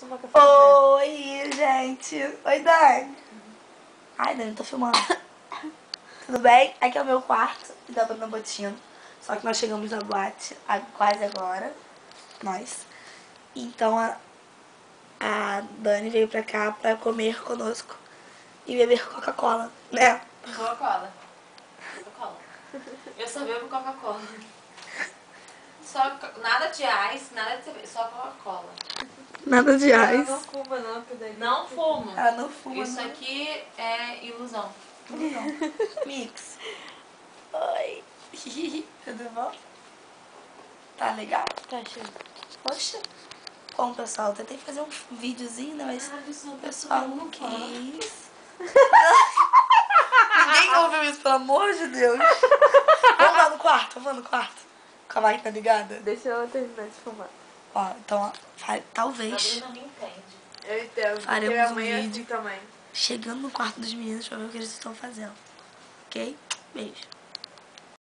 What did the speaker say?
tomar café da manhã. Oi, gente. Oi, Dani. Ai, Dani, tô filmando. Tudo bem? Aqui é o meu quarto da Bruna Botino. Só que nós chegamos na boate quase agora. Nós. Então a Dani veio pra cá pra comer conosco e beber Coca-Cola, né? Coca-Cola. Coca-Cola. Eu só bebo Coca-Cola. Só nada de ice, nada de cerveja, só Coca-Cola. Nada de Ela ice. não fuma não, que daí... Não fumo. Ela não fuma, Isso não. aqui é ilusão. Não. Mix. Oi. Tudo bom? Tá legal? Tá cheio. Poxa. Bom, pessoal, eu tentei fazer um videozinho, né? Mas o pessoal não quis. Ninguém ouviu isso, pelo amor de Deus. Vamos lá no quarto, vamos no quarto. Com a máquina ligada. Deixa ela terminar de fumar. Ó, então, ó, A talvez Bruna me entende. Eu entendo, porque Faremos minha um mãe é vídeo. assim também. chegando no quarto dos meninos pra ver o que eles estão fazendo. Ok? Beijo.